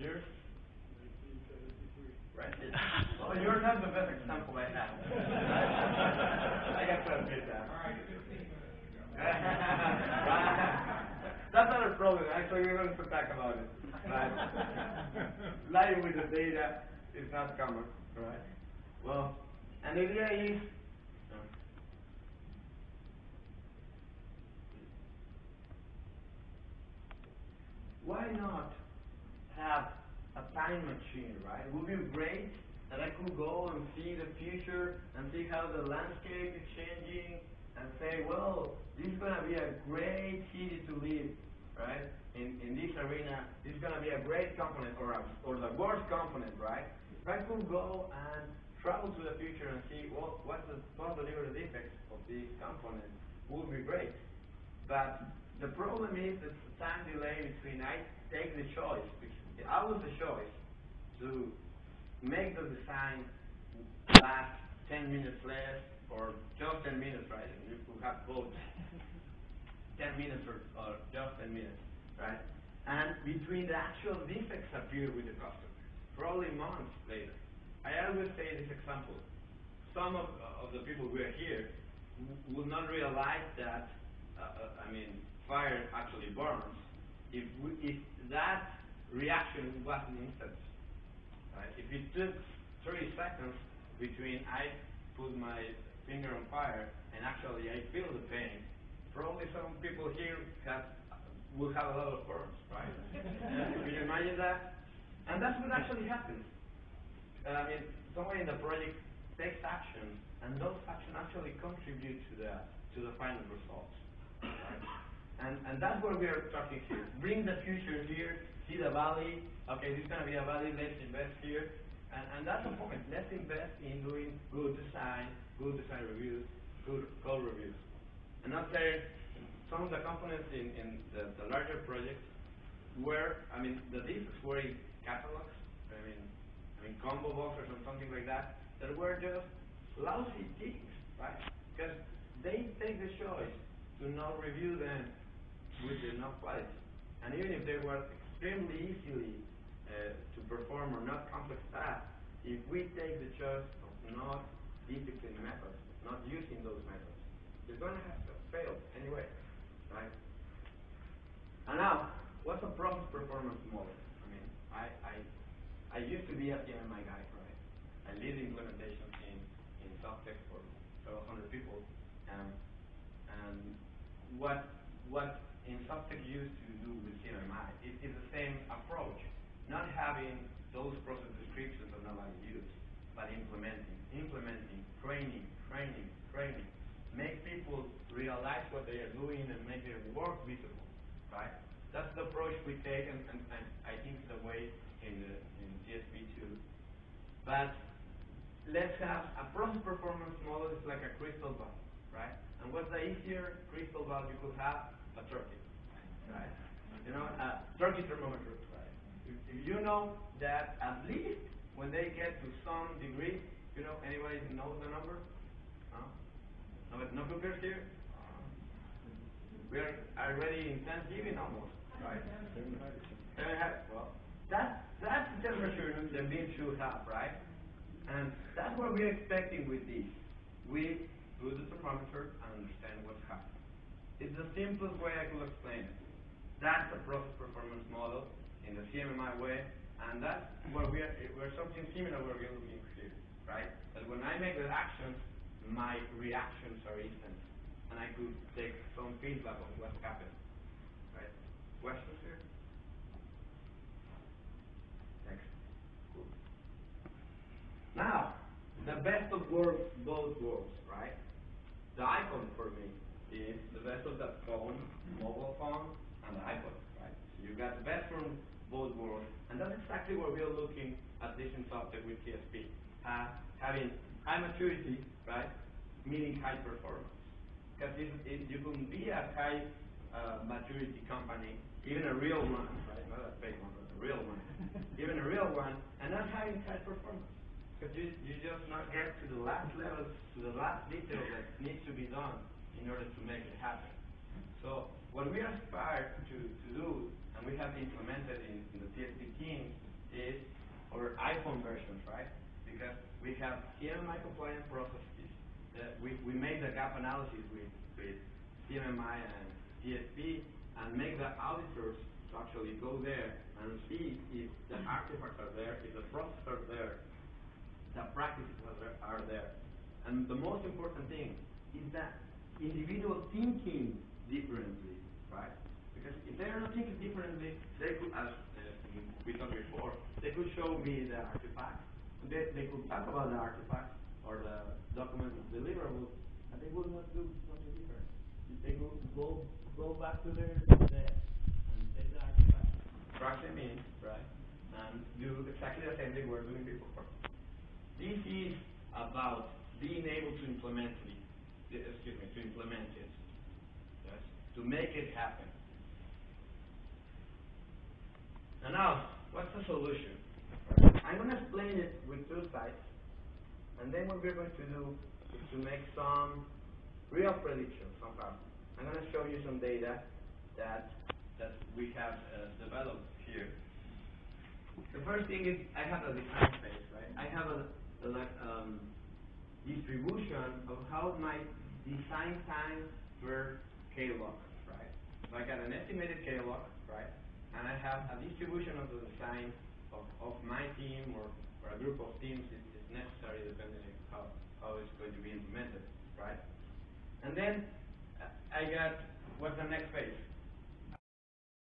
years? Right? Well, you're not the best example I have. I got to admit that. That's not a problem. Actually, we're going to talk about it. Right? Lying with the data is not common. Right? Well, and the idea is why not have a time machine, right? It would be great that I could go and see the future and see how the landscape is changing and say, well, this is going to be a great city to live, right? In this arena, this is going to be a great component or the worst component, right? If I could go and travel to the future and see, well, what's the delivery defects of this component, would be great. But the problem is that the time delay between I take the choice, which I was the choice to make the design last 10 minutes less or just 10 minutes, right? You could have both 10 minutes or just 10 minutes, right? And between the actual defects appear with the customer, probably months later. I always say this example. Some of the people who are here would not realize that, fire actually burns if that reaction wasn't instant. Right? If it took 30 seconds between I put my finger on fire and actually I feel the pain, probably some people here will have a lot of burns, right? Can you imagine that? And that's what actually happens. Someone in the project takes action, and those actions actually contribute to the final results. Right? And that's what we are talking here. Bring the future here, see the valley. Okay, this is going to be a valley, let's invest here. And that's the point. Let's invest in doing good design reviews, good code reviews. And not say some of the components in the larger projects were, the defects were in catalogs, combo boxes or something like that were just lousy things, right? Because they take the choice to not review them with enough quality. And even if they were extremely easily to perform or not complex tasks, if we take the choice of not discipline methods, not using those methods, it's going to have to fail anyway, right? And now, what's a process performance model? I used to be a CMMI guy, right? I lead implementations in SoftTech for several hundred people, and what in SoftTech used to do with CMMI is the same approach, not having those process descriptions that nobody uses, but implementing, training, make people realize what they are doing and make their work visible, right? That's the approach we take, and I think the way in GSP2. But let's have a process performance model is like a crystal ball, right? And what's the easier crystal ball you could have? A turkey, right? A turkey thermometer, right? If you know that at least when they get to some degree, anybody knows the number? No cookers here? We are already in Thanksgiving almost, right? 700. Well, that's the temperature the bean should have, right? And that's what we're expecting with this. We do the thermometer and understand what's happening. It's the simplest way I could explain it. That's the process performance model in the CMMI way, and that's what we're something similar what we're looking here, right? That when I make the actions, my reactions are instant, and I could take some feedback on what's happening, right? Questions here? Next. Cool. Now, the best of both worlds, right? The iPhone for me is the best of that phone, mobile phone, and the iPhone, right? So you got the best from both worlds, and that's exactly what we're looking at this in SoftTech with TSP. Having high maturity, right, meaning high performance. Because you can be a high maturity company, even a real one, right, not a fake one, but a real one, even a real one, and not having high performance. Because you just not get to the last level, to the last detail that needs to be done in order to make it happen. So what we aspire to do, and we have implemented in the TSP team, is our iPhone versions, right? Because we have CMMI compliant processes. We make the gap analysis with CMMI and GSP and make the auditors to actually go there and see if the artifacts are there, if the processes are there, the practices are there. And the most important thing is that individual thinking differently, right? Because if they are not thinking differently, they could, as we talked before, they could show me the artifacts, they could talk about the artifacts or the document deliverables, and they will not do something different. They go back to their desk and take the artifacts, track them in, right, and do exactly the same they were doing before. This is about being able to implement it, yes, to make it happen. And now, what's the solution? I'm going to explain it with two sides, and then what we're going to do is to make some real predictions somehow. I'm going to show you some data that we have developed here. The first thing is I have a design space, right? I have a distribution of how my design time per KLOC, right? So I got an estimated KLOC, right? And I have a distribution of the design of my team or a group of teams is necessary depending on how it's going to be implemented, right? And then I got what's the next phase?